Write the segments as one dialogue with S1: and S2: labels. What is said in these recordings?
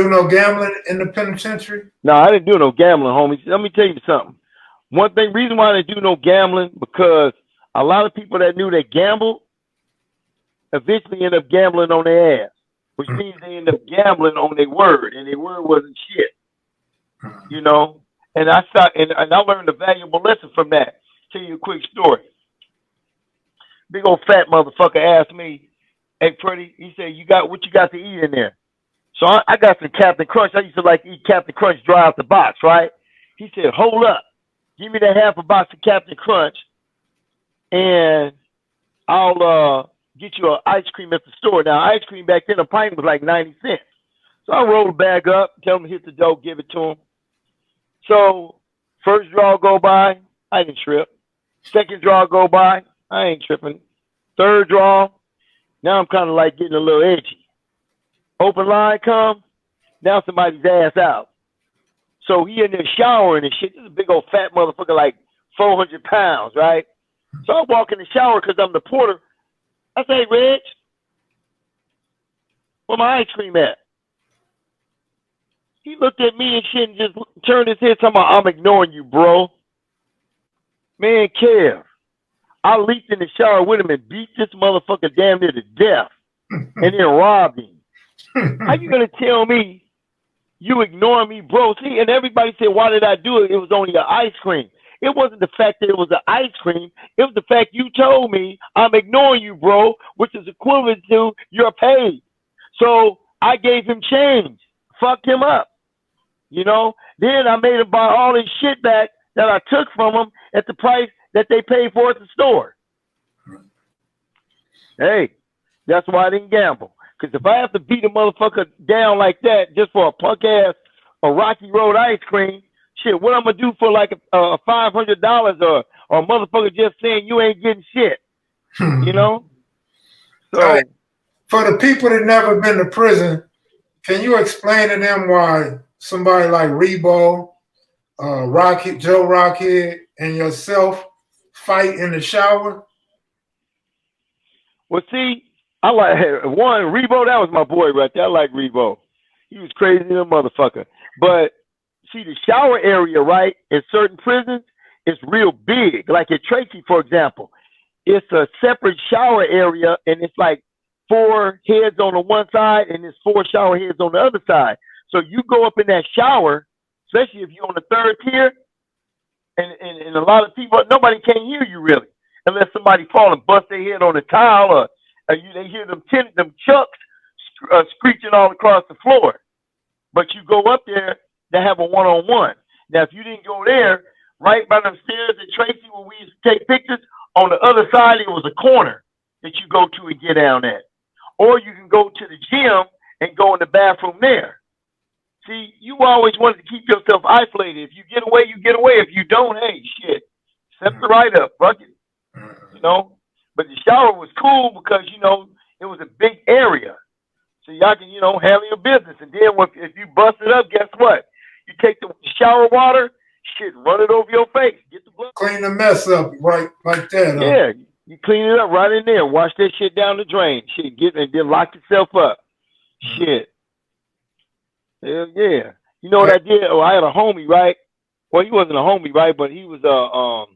S1: do no gambling in the penitentiary?
S2: No, I didn't do no gambling, homies. Let me tell you something. One thing, reason why I didn't do no gambling, because a lot of people that knew they gambled eventually end up gambling on their ass, which means they end up gambling on their word, and their word wasn't shit. You know? And I learned a valuable lesson from that. Tell you a quick story. Big old fat motherfucker asked me, "Hey, Freddie," he said, what you got to eat in there?" So I got some Captain Crunch. I used to like to eat Captain Crunch dry out the box, right? He said, "Hold up. Give me that half a box of Captain Crunch, and I'll get you an ice cream at the store." Now, ice cream back then, a pint was like 90 cents. So I rolled the bag up, tell him to hit the dough, give it to him. So first draw go by, I didn't trip. Second draw go by, I ain't tripping. Third draw, now I'm kind of like getting a little edgy. Open line come, now somebody's ass out. So he in there showering and shit. This is a big old fat motherfucker, like 400 pounds, right? So I walk in the shower because I'm the porter. I say, "Reg, where my ice cream at?" He looked at me and shit and just turned his head talking about, "I'm ignoring you, bro." Man, Kev, I leaped in the shower with him and beat this motherfucker damn near to death and then robbed him. How you gonna tell me you ignore me, bro? See, and everybody said, "Why did I do it?" It was only an ice cream. It wasn't the fact that it was an ice cream. It was the fact you told me I'm ignoring you, bro, which is equivalent to you're paid. So I gave him change. Fucked him up. You know? Then I made him buy all his shit back that I took from him at the price that they paid for at the store. Hey, that's why I didn't gamble. Because if I have to beat a motherfucker down like that just for a punk ass, a Rocky Road ice cream, shit, what I'm going to do for like $500 or a motherfucker just saying you ain't getting shit, you know? So,
S1: right. For the people that never been to prison, can you explain to them why somebody like Rebo, Joe Rockhead, and yourself fight in the shower?
S2: Well, see, I like one, Rebo, that was my boy right there. I like Rebo. He was crazy little motherfucker. But see, the shower area, right, in certain prisons is real big. Like at Tracy, for example, it's a separate shower area, and it's like 4 heads on the one side, and there's 4 shower heads on the other side. So you go up in that shower, especially if you're on the 3rd tier, and a lot of people, nobody can hear you really, unless somebody fall and bust their head on the tile, or they hear them chucks screeching all across the floor. But you go up there to have a one-on-one. Now, if you didn't go there, right by them stairs at Tracy where we used to take pictures, on the other side, it was a corner that you go to and get down at. Or you can go to the gym and go in the bathroom there. See, you always wanted to keep yourself isolated. If you get away, you get away. If you don't, hey, shit, step the right up, fuck it. You know? But the shower was cool because, you know, it was a big area. So y'all can, you know, handle your business. And then if you bust it up, guess what? You take the shower water, shit, run it over your face. Get the blood.
S1: Clean the mess up right like that.
S2: Yeah, you clean it up right in there. Wash that shit down the drain. Shit, and then lock yourself up. Shit. Hell yeah. You know what I did? Oh, I had a homie, right? Well, he wasn't a homie, right? But he was a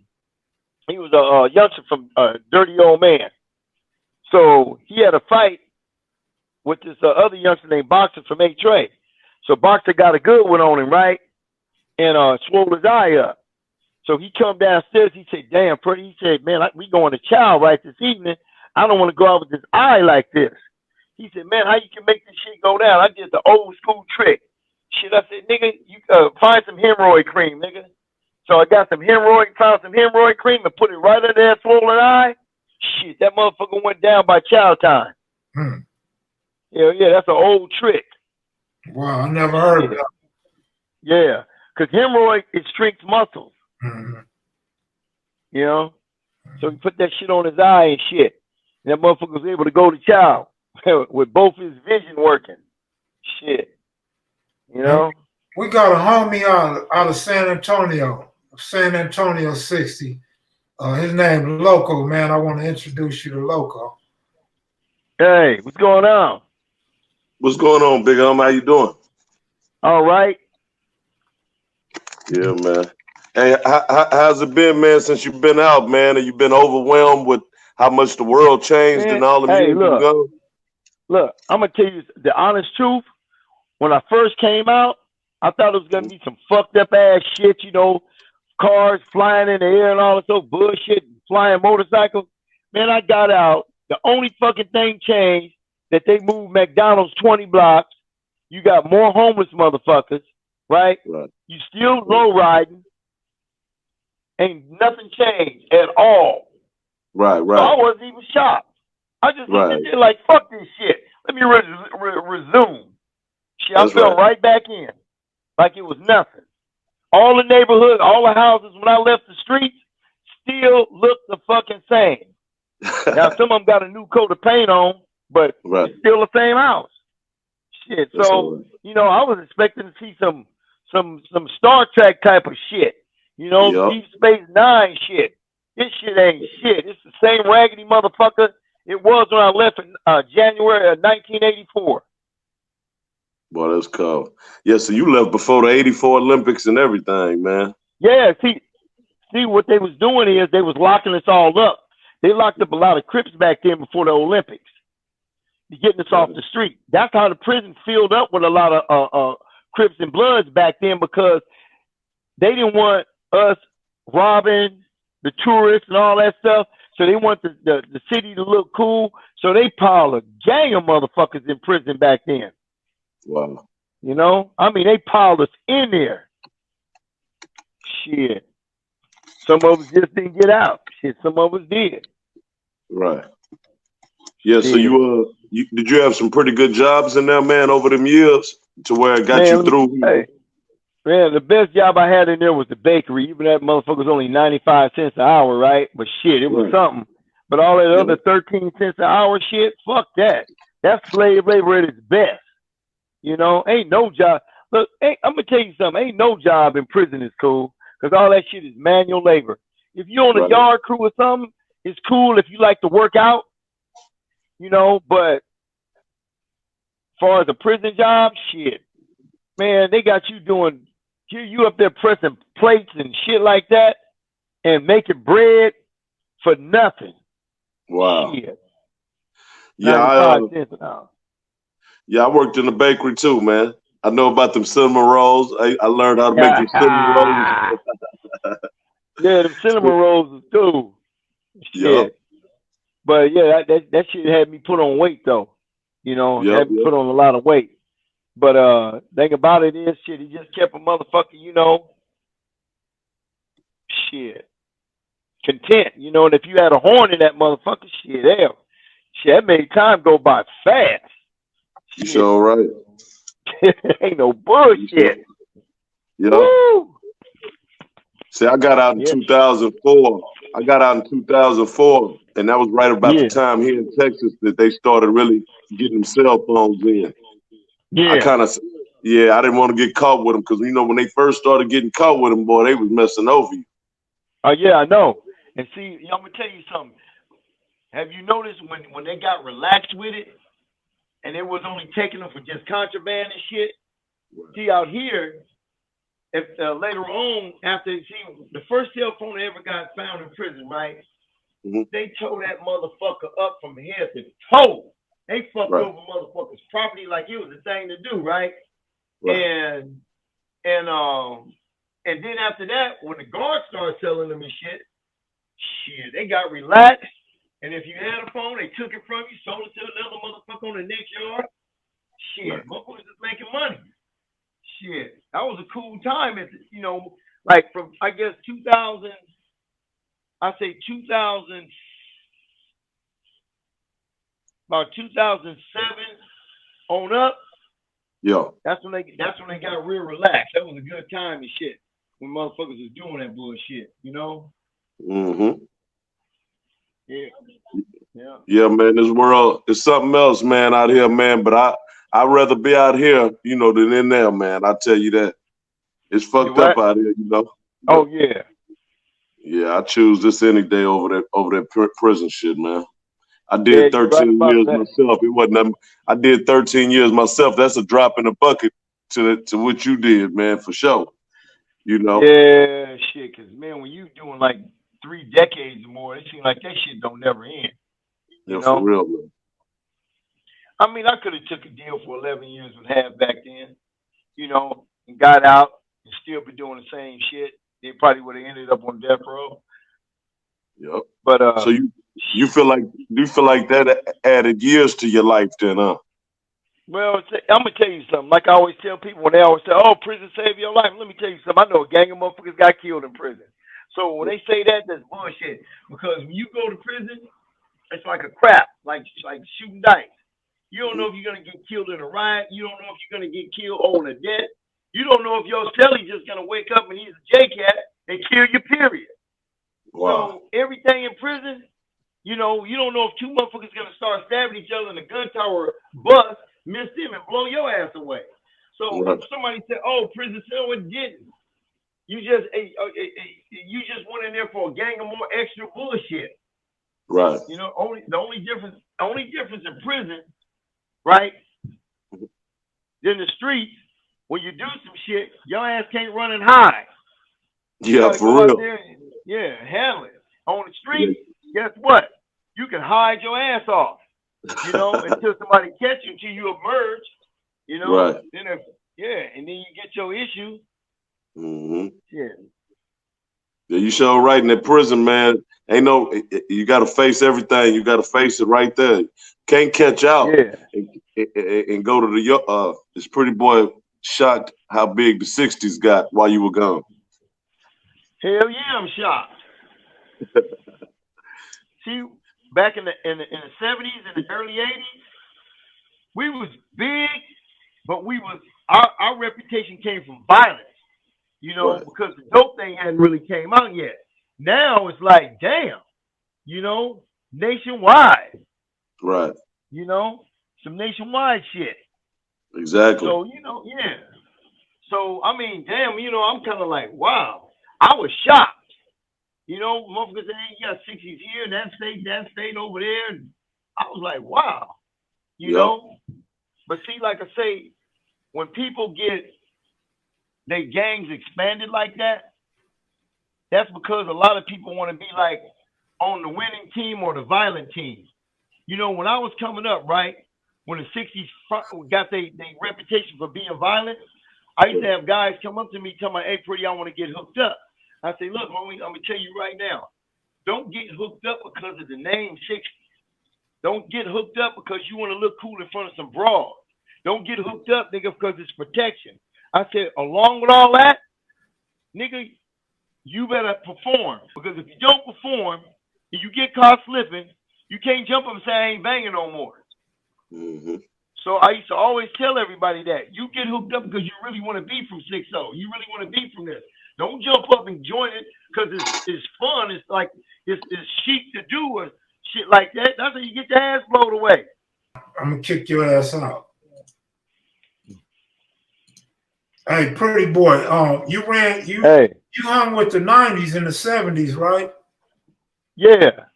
S2: youngster from Dirty Old Man. So he had a fight with this other youngster named Boxer from A-Tray. So Boxer got a good one on him, right? And swole his eye up. So he come downstairs. He said, "Damn, Freddie," he said, "Man, we going to chow right this evening. I don't want to go out with this eye like this." He said, "Man, how you can make this shit go down?" I did the old school trick. Shit, I said, "Nigga, you find some hemorrhoid cream, nigga." So I got found some hemorrhoid cream and put it right under that swollen eye. Shit, that motherfucker went down by chow time. Yeah, that's an old trick.
S1: Wow, I never heard of that.
S2: Yeah, because hemorrhoid, it shrinks muscles. You know? So he put that shit on his eye and shit. And that motherfucker was able to go to chow with both his vision working. Shit. You know?
S1: We got a homie out of San Antonio 60. His name is Loco, man. I want to introduce you to Loco.
S2: Hey, what's going on?
S3: What's going on, Big How you doing?
S2: All right.
S3: Yeah, man. Hey, how's it been, man, since you've been out, man? Have you been overwhelmed with how much the world changed
S2: Man,
S3: in all the
S2: hey,
S3: years you go?
S2: look, I'm gonna tell you the honest truth. When I first came out, I thought it was gonna be some fucked up ass shit, you know, cars flying in the air and all this old bullshit, flying motorcycles. Man, I got out. The only fucking thing changed that they moved McDonald's 20 blocks. You got more homeless motherfuckers, right? You still low riding. Ain't nothing changed at all.
S3: Right.
S2: So I wasn't even shocked. I just looked at it like, fuck this shit. Let me resume. Shit, I fell right back in. Like it was nothing. All the neighborhood, all the houses, when I left the streets, still look the fucking same. Now, some of them got a new coat of paint on, but it's still the same house. Shit. So, you know, I was expecting to see some Star Trek type of shit. You know, Deep Space Nine shit. This shit ain't shit. It's the same raggedy motherfucker it was when I left in January of 1984.
S3: Boy, that's cool. Yeah, so you left before the 84 Olympics and everything, man.
S2: Yeah, see what they was doing is they was locking us all up. They locked up a lot of Crips back then before the Olympics. Getting us off the street. That's how the prison filled up with a lot of Crips and Bloods back then, because they didn't want us robbing the tourists and all that stuff. So they want the city to look cool. So they piled a gang of motherfuckers in prison back then.
S3: Wow.
S2: You know? I mean, they piled us in there. Shit. Some of us just didn't get out. Shit, some of us did.
S3: Right. Yeah, so did you have some pretty good jobs in there, man, over them years to where it got you through?
S2: Hey, man, the best job I had in there was the bakery. Even that motherfucker was only 95 cents an hour, right? But shit, it was something. But all that other 13 cents an hour shit, fuck that. That's slave labor at its best. You know, ain't no job. Look, I'm going to tell you something. Ain't no job in prison is cool, because all that shit is manual labor. If you're on a yard crew or something, it's cool if you like to work out, you know, but as far as a prison job, shit, man, they got you doing, you up there pressing plates and shit like that and making bread for nothing.
S3: Wow.
S2: Shit.
S3: Yeah,
S2: 95 cents an hour.
S3: Yeah, I worked in the bakery too, man. I know about them cinnamon rolls. I learned how to make them cinnamon rolls.
S2: Yeah, them cinnamon rolls is cool. Shit. Yep. But yeah, that shit had me put on weight though. You know, had me put on a lot of weight. But thing about it is, shit, he just kept a motherfucker, you know, shit, content, you know. And if you had a horn in that motherfucker, shit, hell, shit, that made time go by fast.
S3: You sure right.
S2: Ain't no bullshit.
S3: Yeah. Woo! See, I got out in 2004. I got out in 2004, and that was right about the time here in Texas that they started really getting them cell phones in. Yeah. I didn't want to get caught with them, because, you know, when they first started getting caught with them, boy, they was messing over you.
S2: Oh, yeah, I know. And see, I'm going to tell you something. Have you noticed when they got relaxed with it, and it was only taking them for just contraband and shit? Right. See, out here, if later on, after the first cell phone that ever got found in prison, right? Mm-hmm. They tore that motherfucker up from head to toe. They fucked over motherfuckers' property like it was the thing to do, right? And then after that, when the guards started selling them and shit, they got relaxed. And if you had a phone, they took it from you, sold it to another motherfucker on the next yard. Shit, motherfuckers just making money. Shit, that was a cool time. You know, like from, I guess, 2000, about 2007 on up.
S3: Yeah.
S2: That's when they got real relaxed. That was a good time and shit. When motherfuckers was doing that bullshit, you know?
S3: Mm-hmm.
S2: Yeah.
S3: Yeah, man, this world is something else, man, out here, man. But I'd rather be out here, you know, than in there, man. I tell you that. It's fucked up out here, you know.
S2: Oh yeah.
S3: Yeah, I choose this any day over that prison shit, man. I did 13 years myself. It wasn't. I did 13 years myself. That's a drop in the bucket to what you did, man, for sure. You know.
S2: Yeah, shit. Cause man, when you doing like 3 decades or more, it seems like that shit don't never end. You know?
S3: For real, man.
S2: I mean, I could have took a deal for 11 years and a half back then, you know, and got out and still be doing the same shit. They probably would have ended up on death row.
S3: Yep.
S2: But
S3: so you feel like that added years to your life then, huh?
S2: Well, I'm gonna tell you something. Like I always tell people when they always say, "Oh, prison saved your life." Let me tell you something. I know a gang of motherfuckers got killed in prison. So when they say that, that's bullshit. Because when you go to prison, it's like a crap, like shooting dice. You don't know if you're gonna get killed in a riot. You don't know if you're gonna get killed on a debt. You don't know if your cellie just gonna wake up and he's a J-cat and kill you. Period. Wow. So everything in prison, you know, you don't know if 2 motherfuckers gonna start stabbing each other in the gun tower bus, miss them and blow your ass away. So if somebody said, "Oh, prison cell," it didn't. You just went in there for a gang of more extra bullshit.
S3: Right.
S2: You know, the only difference in prison, right, than the streets, when you do some shit, your ass can't run and hide.
S3: Yeah, for real.
S2: Handle it. On the street, guess what? You can hide your ass off, you know, until somebody catch you, until you emerge, you know.
S3: Right.
S2: Then and then you get your issue.
S3: Mm-hmm.
S2: Yeah,
S3: you sure right in that prison, man. Ain't no, you got to face everything. You got to face it right there. Can't catch out and go to the this pretty boy shocked how big the 60s got while you were gone.
S2: Hell yeah, I'm shocked. See, back in the 70s and the early 80s, we was big, but our reputation came from violence, you know, because the dope thing hadn't really came out yet. Now it's like, damn, you know, nationwide.
S3: Right.
S2: You know, some nationwide shit.
S3: Exactly.
S2: So, you know, yeah. So, I mean, damn, you know, I'm kind of like, wow. I was shocked. You know, motherfuckers say, hey, you got 60s here, that state over there. And I was like, wow. You know? But see, like I say, when people get their gangs expanded like that, that's because a lot of people want to be like on the winning team or the violent team. You know, when I was coming up, right, when the 60s got their reputation for being violent, I used to have guys come up to me telling me, "Hey, pretty, I want to get hooked up." I say, "Look, homie, I'm going to tell you right now, don't get hooked up because of the name 60. Don't get hooked up because you want to look cool in front of some broads. Don't get hooked up, nigga, because it's protection." I said, along with all that, nigga, you better perform. Because if you don't perform and you get caught slipping, you can't jump up and say, "I ain't banging no more."
S3: Mm-hmm.
S2: So I used to always tell everybody that. You get hooked up because you really want to be from 6-0. You really want to be from this. Don't jump up and join it because it's fun. It's like it's chic to do or shit like that. That's how you get your ass blown away.
S1: I'm gonna kick your ass out. Hey, pretty boy, you hung with the 90s and the 70s, right?
S2: Yeah.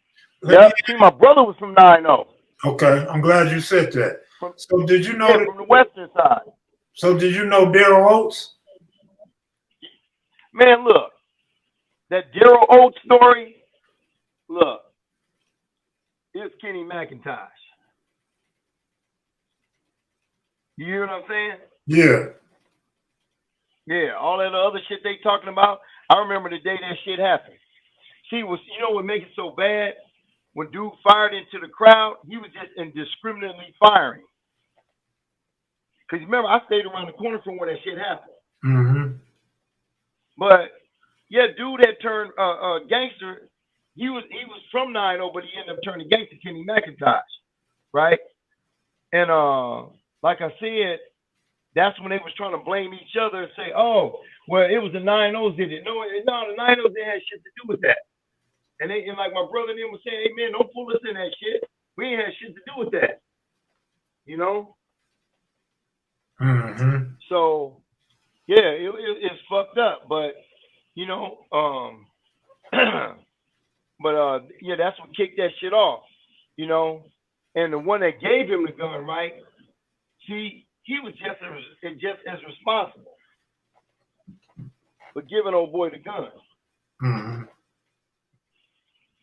S2: See, my brother was from 9-0.
S1: Okay, I'm glad you said that. So did you know
S2: from the western side?
S1: So did you know Daryl Oates?
S2: Man, look, that Daryl Oates story. Look, it's Kenny McIntosh. You hear what I'm saying?
S1: Yeah.
S2: Yeah, all that other shit they talking about. I remember the day that shit happened. See, you know what makes it so bad? When dude fired into the crowd, he was just indiscriminately firing. Because remember, I stayed around the corner from where that shit happened.
S1: Mm-hmm.
S2: But yeah, dude had turned gangster. He was from 9-0, but he ended up turning gangster, Kenny McIntosh, right? And like I said, that's when they was trying to blame each other and say, "Oh, well, it was the 9-0s did it." No, the 9-0s didn't have shit to do with that. And like my brother and them was saying, "Hey man, don't pull us in that shit. We ain't had shit to do with that." You know?
S1: Mm-hmm.
S2: So yeah, it's fucked up, but you know, yeah, that's what kicked that shit off, you know. And the one that gave him the gun, right? See, he was just as responsible for giving old boy the gun.
S1: Mm-hmm.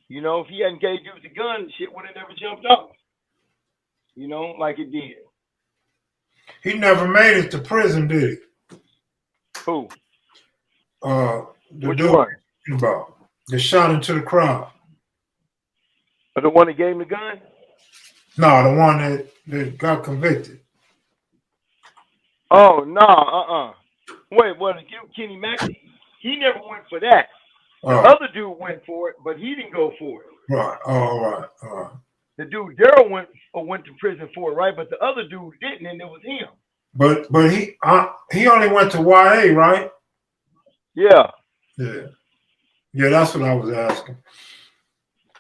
S2: You know, if he hadn't gave you the gun, shit would have never jumped off. You know, like it did.
S1: He never made it to prison, did he?
S2: Who?
S1: The
S2: Which
S1: dude
S2: one?
S1: about the shot into the crowd.
S2: The one that gave him the gun?
S1: No, the one that got convicted.
S2: Oh no, Wait, well, Kenny Mac, he never went for that. The other dude went for it, but he didn't go for it.
S1: Right. All right.
S2: The dude Daryl went to prison for it, right? But the other dude didn't, and it was him.
S1: But he only went to YA, right?
S2: Yeah.
S1: Yeah. Yeah, that's what I was asking.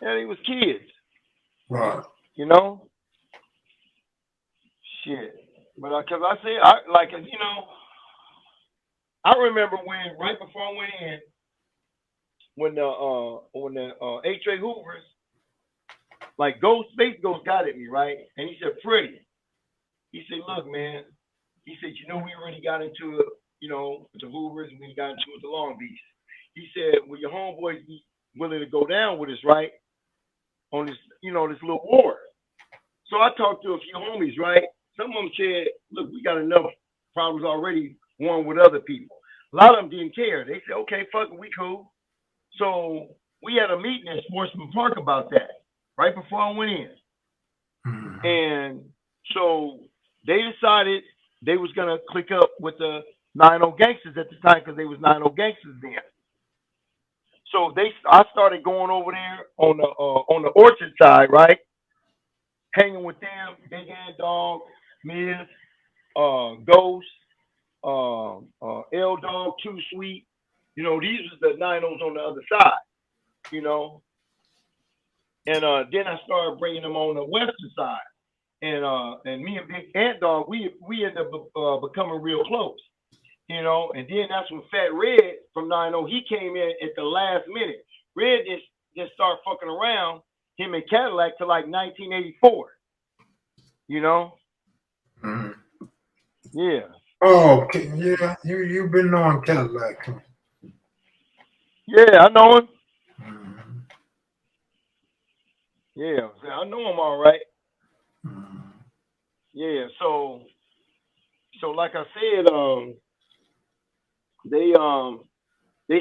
S2: And he was kids.
S1: Right.
S2: You know? Shit. But because I remember when right before I went in, when the H.A. Hoovers, like Space Ghost got at me, right? And he said, Freddie, he said, look, man, he said, you know, we already got into it, you know, with the Hoovers, and we got into it with the Long Beach. He said, well, your homeboys be willing to go down with us, right? On this, you know, this little war. So I talked to a few homies, right? Some of them said, look, we got enough problems already, one with other people. A lot of them didn't care. They said, okay, fuck it, we cool. So we had a meeting at Sportsman Park about that, right before I went in. Mm-hmm. And so they decided they was going to click up with the 9-0 gangsters at the time because they was 9-0 gangsters then. So I started going over there on the Orchard side, right? Hanging with them, Big Hand Dog, Miz, Ghost, L Dog, Too Sweet. You know, these was the 9-0s on the other side, you know. And then I started bringing them on the western side. And me and Big Ant Dog, we ended up becoming real close, you know. And then that's when Fat Red from 9-0, he came in at the last minute. Red just started fucking around, him and Cadillac, to like 1984, you know.
S1: Mm-hmm.
S2: Yeah.
S1: Oh, okay. Yeah, you've been knowing Cadillac.
S2: Yeah, I know him.
S1: Mm-hmm.
S2: Yeah, I know him all right.
S1: Mm-hmm.
S2: Yeah, so like I said, they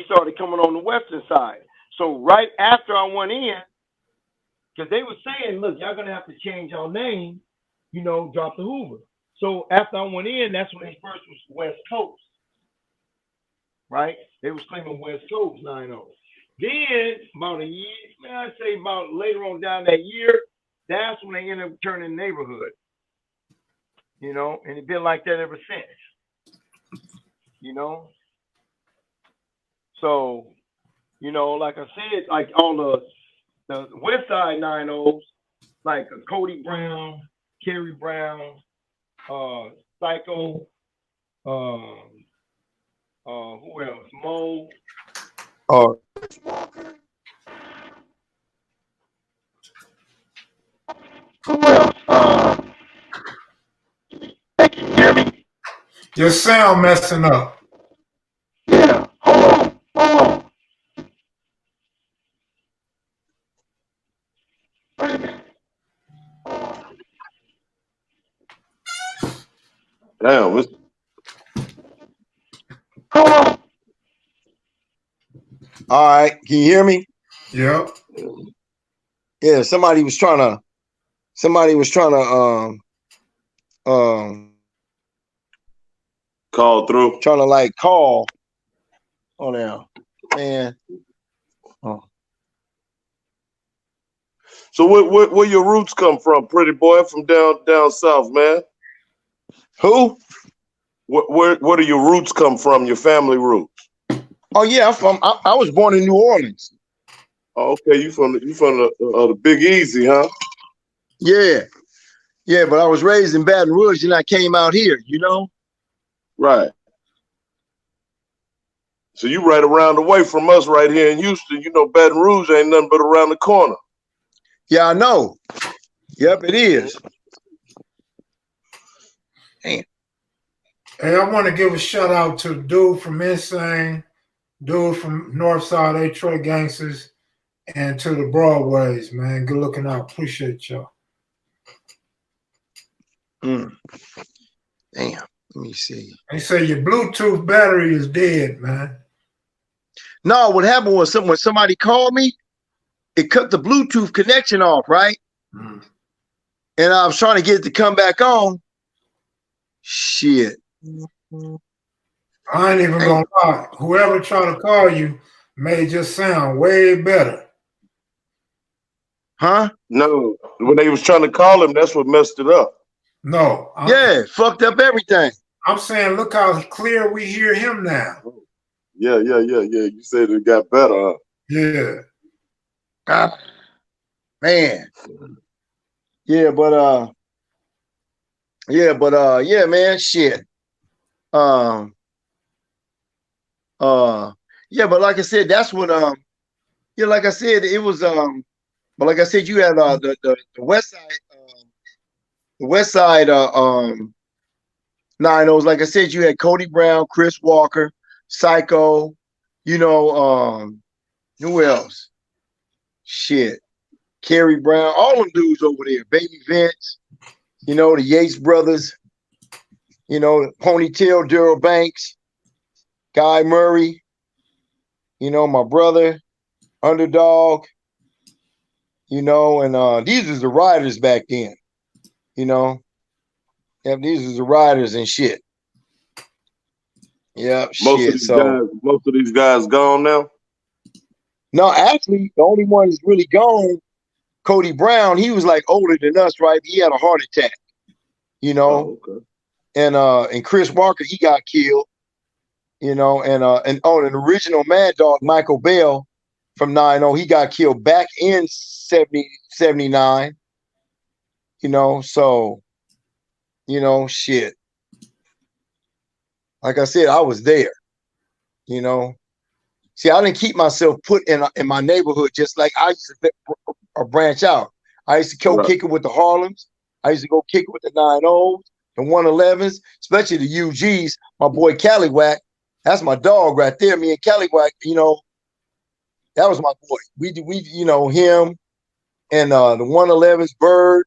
S2: started coming on the western side. So right after I went in, because they were saying, look, y'all gonna have to change our name, you know, drop the Hoover. So after I went in, that's when they first was West Coast. Right? They was claiming West Coast 9-0. Then about a year, I'd say about later on down that year, that's when they ended up turning neighborhood. You know, and it's been like that ever since. You know? So, you know, like I said, like all the West Side 9-0s, like Cody Brown, Kerry Brown, Psycho, who else? Mo. Who else? Can you hear me?
S1: Your sound messing up.
S2: Yeah. Hold on. Wait a minute.
S3: Damn.
S4: Hold on. All right, can you hear me?
S1: Yep.
S4: Yeah, somebody was trying to
S3: call through.
S4: Trying to like call. Oh now, man. Oh.
S3: So where your roots come from, pretty boy? From down south, man.
S4: Who?
S3: Where do your roots come from? Your family roots?
S4: Oh yeah, I was born in New Orleans.
S3: Oh, okay, you from the Big Easy, huh?
S4: Yeah, but I was raised in Baton Rouge and I came out here, you know.
S3: Right. So you right around the way from us, right here in Houston. You know, Baton Rouge ain't nothing but around the corner.
S4: Yeah, I know. Yep, it is. Damn.
S1: Hey, I want to give a shout out to dude from Insane, dude from Northside Detroit Gangsters, and to the Broadways, man. Good looking out. Appreciate y'all.
S4: Damn. Let me see.
S1: They say your Bluetooth battery is dead, man.
S4: No, what happened was when somebody called me, it cut the Bluetooth connection off, right? And I was trying to get it to come back on. Shit.
S1: I ain't even gonna lie. Whoever tried to call you may just sound way better.
S4: Huh?
S3: No, when they was trying to call him, that's what messed it up.
S1: No.
S4: Yeah, fucked up everything.
S1: I'm saying, look how clear we hear him now.
S3: Yeah. You said it got better, huh?
S1: Yeah.
S4: God, man. Yeah, man, shit. Yeah, but like I said, that's what like I said, it was but like I said, you had the west side Ninos. Like I said, you had Cody Brown, Chris Walker, Psycho, who else? Shit. Kerry Brown, all them dudes over there, Baby Vince, the Yates brothers, Ponytail, Daryl Banks, Guy Murray, my brother, Underdog, and these was the riders back then, Yeah, these was the riders and shit. Yeah,
S3: most of these guys gone now.
S4: No, actually, the only one that's really gone, Cody Brown. He was like older than us, right? He had a heart attack,
S3: Oh, okay.
S4: And Chris Walker, he got killed, and the original Mad Dog, Michael Bell from 9-0, he got killed back in 79. So, shit. Like I said, I was there, See, I didn't keep myself put in my neighborhood just like I used to branch out. I used to go kick it with the Harlems. I used to go kick it with the 9-0s, the 111s, especially the UGs. My boy Callywhack, that's my dog right there. Me and Callywhack, that was my boy. We him and the 111s, Bird,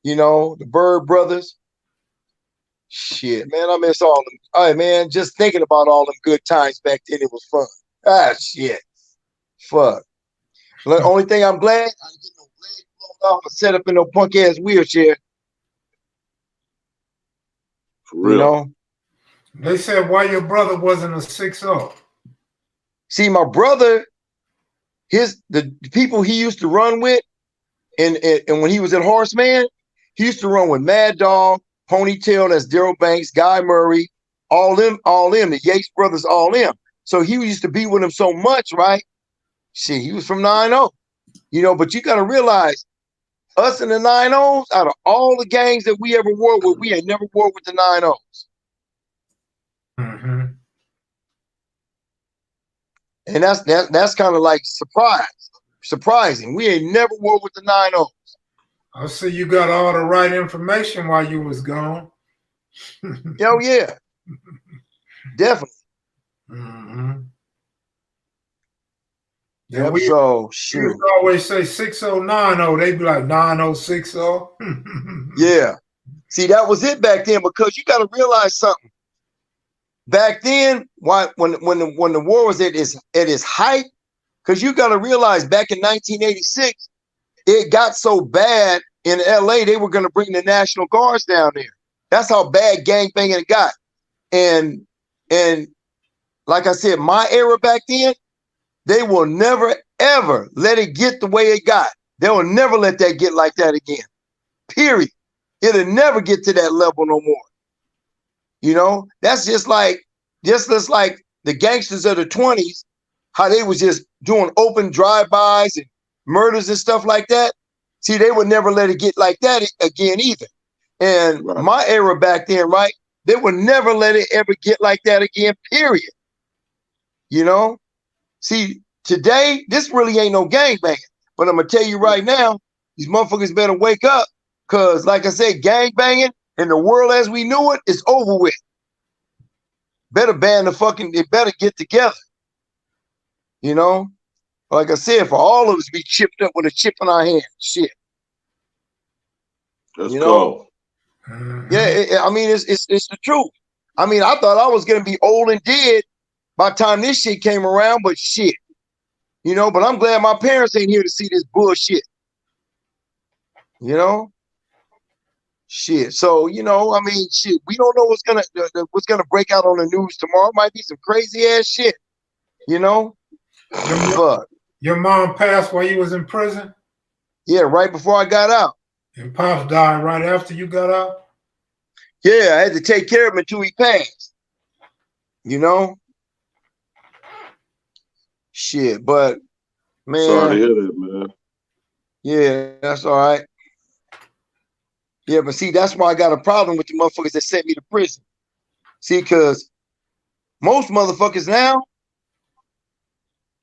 S4: the Bird brothers. Shit, man, I miss all them. All right, man, just thinking about all them good times back then, it was fun. Shit. Fuck. The only thing I'm glad, I didn't get no leg blown off or set up in no punk ass wheelchair.
S3: For real.
S1: They said why your brother wasn't a 6-0.
S4: See, my brother, the people he used to run with, and when he was at Horseman, he used to run with Mad Dog, Ponytail, that's Daryl Banks, Guy Murray, all them, the Yates brothers, all them. So he used to be with them so much, right? Shit, he was from 9-0. But you got to realize, us in the 9-0s, out of all the gangs that we ever wore with, we ain't never wore with the 9-0s.
S1: Mm-hmm.
S4: And that's kind of like surprising. We ain't never wore with the 9-0s.
S1: I see you got all the right information while you was gone.
S4: Hell yeah. Definitely.
S1: Mm-hmm.
S4: Yeah,
S1: we
S4: shoot.
S1: always say 6090. They be like 9060.
S4: Yeah. See, that was it back then, because you got to realize something. Back then, when the war was at its height, because you got to realize back in 1986, it got so bad in LA, they were going to bring the National Guards down there. That's how bad gangbanging it got. And like I said, my era back then, they will never, ever let it get the way it got. They will never let that get like that again. Period. It'll never get to that level no more. That's just like the gangsters of the 20s, how they was just doing open drive-bys and murders and stuff like that. See, they would never let it get like that again either. And my era back then, right, they would never let it ever get like that again, period. See, today, this really ain't no gangbanging. But I'm going to tell you right now, these motherfuckers better wake up, because, like I said, gangbanging in the world as we knew it is over with. better ban the fucking. They better get together. You know, like I said, for all of us to be chipped up with a chip in our hand. Shit.
S3: That's cool.
S4: Yeah, I mean, it's the truth. I mean, I thought I was gonna be old and dead by the time this shit came around, but shit. You know, but I'm glad my parents ain't here to see this bullshit. You know? Shit. So, you know, I mean, shit, we don't know what's gonna break out on the news tomorrow. It might be some crazy ass shit. You know?
S1: Your mom passed while you was in prison?
S4: Yeah, right before I got out.
S1: And Pops died right after you got out?
S4: Yeah, I had to take care of him until he passed. You know? Shit, but man.
S3: Sorry to hear that, man.
S4: Yeah, that's all right. Yeah, but see, that's why I got a problem with the motherfuckers that sent me to prison. See, because most motherfuckers now,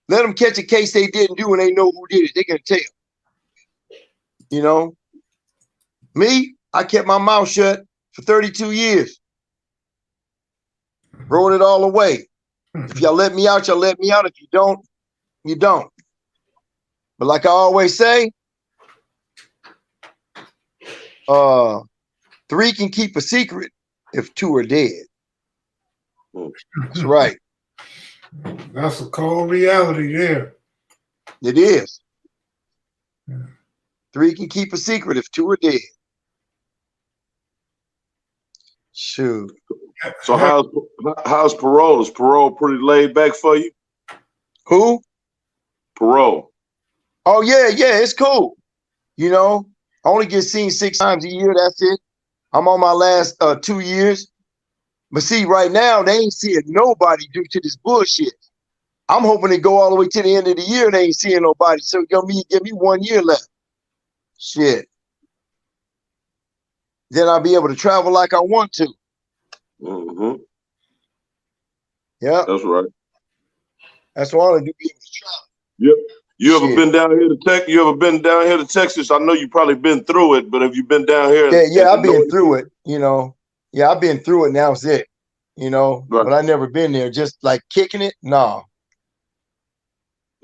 S4: let them catch a case they didn't do and they know who did it. They can tell. You know? Me, I kept my mouth shut for 32 years. Wrote it all away. If y'all let me out, y'all let me out. If you don't, you don't. But like I always say, 3 can keep a secret if 2 are dead. That's right.
S1: That's a cold reality there.
S4: It is. 3 can keep a secret if 2 are dead. Shoot.
S3: So how's Parole? Is Parole pretty laid back for you?
S4: Who?
S3: Parole.
S4: Oh yeah, it's cool. You know, I only get seen 6 times a year. That's it. I'm on my last 2 years. But see, right now they ain't seeing nobody due to this bullshit. I'm hoping to go all the way to the end of the year. They ain't seeing nobody. So give me 1 year left. Shit. Then I'll be able to travel like I want to.
S3: Mm-hmm.
S4: Yeah.
S3: That's right.
S4: That's what I want to do. Be able to travel.
S3: Yep. You ever been down here to Texas? You ever been down here to Texas? I know you probably been through it, but have you been down here?
S4: Yeah, I've been through it. You know. Yeah, I've been through it. Now it's it. You know, right. But I never been there. Just like kicking it. No.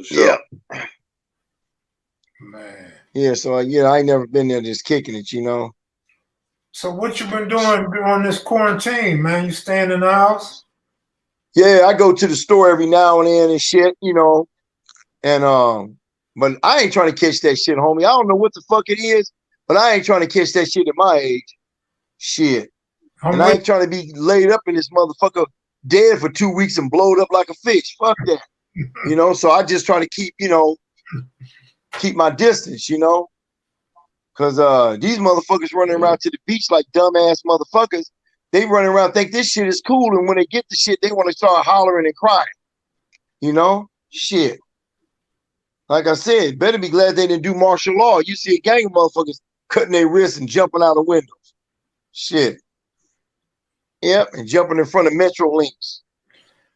S3: Sure.
S4: Yeah.
S1: Man.
S4: Yeah. So I ain't never been there just kicking it. You know.
S1: So what you been doing during this quarantine, man? You staying in the house?
S4: Yeah, I go to the store every now and then and shit, you know. And but I ain't trying to catch that shit, homie. I don't know what the fuck it is, but I ain't trying to catch that shit at my age. Shit. And I ain't trying to be laid up in this motherfucker dead for 2 weeks and blowed up like a fish. Fuck that. You know, so I just try to keep, you know, keep my distance, you know. Cause these motherfuckers running around to the beach like dumbass motherfuckers. They running around think this shit is cool, and when they get the shit, they want to start hollering and crying. You know, shit. Like I said, better be glad they didn't do martial law. You see a gang of motherfuckers cutting their wrists and jumping out of windows. Shit. Yep, and jumping in front of Metro Links.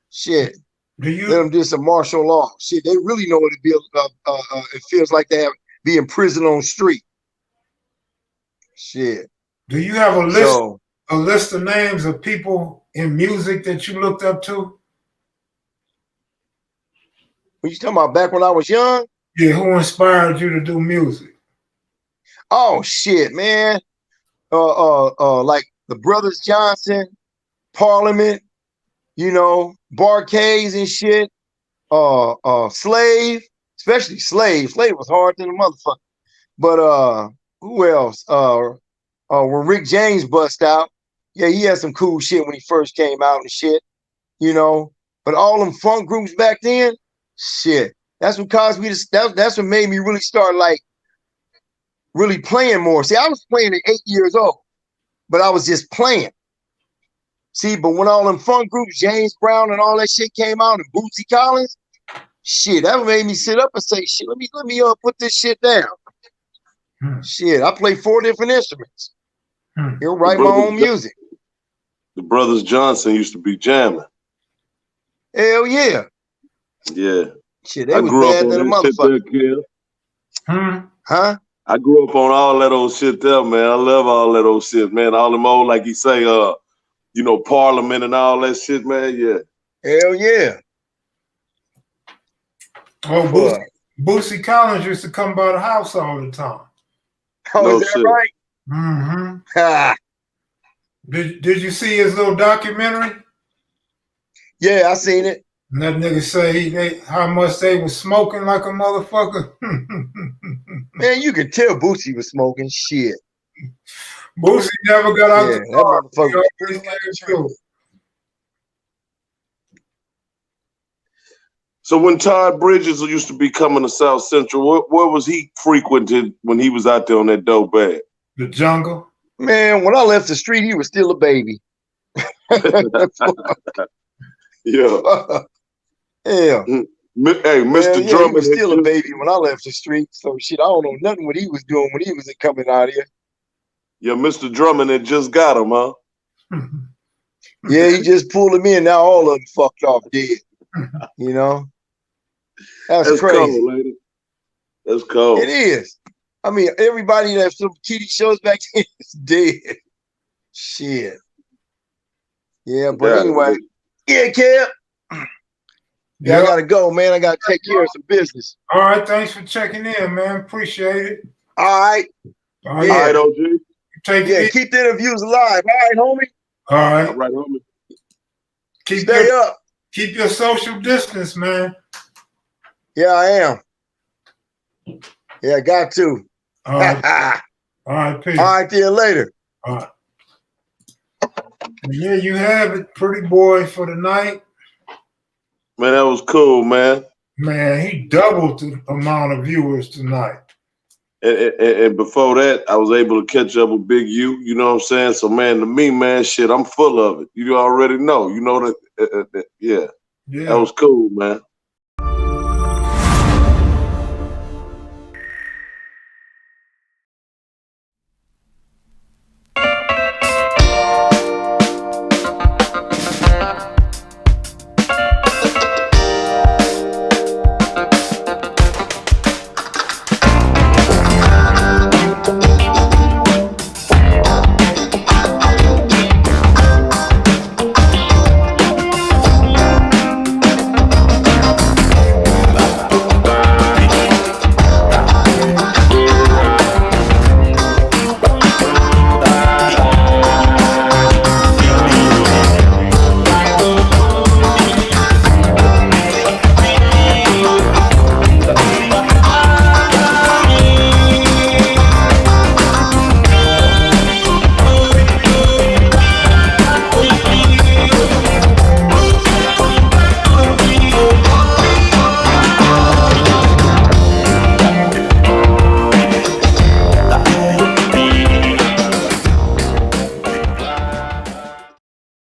S4: Shit. Let them do some martial law. Shit, they really know what it feels like to be in prison on the street. Shit.
S1: Do you have a list of names of people in music that you looked up to?
S4: What you talking about back when I was young?
S1: Yeah, who inspired you to do music?
S4: Oh shit, man. Like the Brothers Johnson, Parliament, you know, Barcades and shit. Slave, especially Slave. Slave was hard than a motherfucker. But who else? When Rick James bust out, yeah, he had some cool shit when he first came out and shit, you know. But all them funk groups back then, shit, that's what caused me to. That's what made me really start like really playing more. See, I was playing at 8 years old, but I was just playing. See, but when all them funk groups, James Brown and all that shit came out, and Bootsy Collins, shit, that made me sit up and say, shit, let me put this shit down. Shit, I play 4 different instruments. You'll write my own music.
S3: The Brothers Johnson used to be jamming.
S4: Hell yeah.
S3: Yeah.
S4: Shit, they was bad than a motherfucker. Huh?
S3: I grew up on all that old shit there, man. I love all that old shit, man. All them old, like you say, you know, Parliament and all that shit, man. Yeah.
S4: Hell yeah.
S1: Oh, Boosie Collins used to come by the house all the time.
S4: Oh,
S3: No
S4: is that
S3: shit.
S4: right?
S1: Mm-hmm.
S4: Ha.
S1: Did you see his little documentary?
S4: Yeah, I seen it.
S1: And that nigga say how much they was smoking like a motherfucker.
S4: Man, you could tell Boosie was smoking shit.
S1: Boosie never got out
S4: Yeah,
S1: the car.
S4: that motherfucker.
S1: He always came through.
S3: So when Todd Bridges used to be coming to South Central, where was he frequented when he was out there on that dope bag?
S1: The jungle.
S4: Man, when I left the street, he was still a baby.
S3: Yeah.
S4: Yeah.
S3: Hey, Mr.
S4: He
S3: Drummond
S4: was still a baby when I left the street. So shit, I don't know nothing what he was doing when he was coming out here.
S3: Yeah, Mr. Drummond had just got him, huh?
S4: Yeah, he just pulled him in. Now all of them fucked off dead. You know? That's crazy.
S3: Cold, lady. That's cold.
S4: It is. I mean, everybody that some TV shows back then is dead. Shit. Yeah, but anyway. Yeah, Kev. Yeah, I gotta go, man. I gotta take care of some business.
S1: All right, thanks for checking in, man. Appreciate it.
S4: All right.
S1: All right,
S3: All right, OG.
S1: Take it.
S4: Keep the interviews alive. All right, homie.
S1: All right.
S3: All right, homie.
S4: Stay up.
S1: Keep your social distance, man.
S4: Yeah, I am. Yeah, I got to.
S1: All right. All right, peace.
S4: All right, see you later.
S1: All right. And yeah, you have it, pretty boy, for the night.
S3: Man, that was cool, man.
S1: Man, he doubled the amount of viewers tonight.
S3: And before that, I was able to catch up with Big U. You know what I'm saying? So, man, to me, man, shit, I'm full of it. You already know. You know that, yeah. That was cool, man.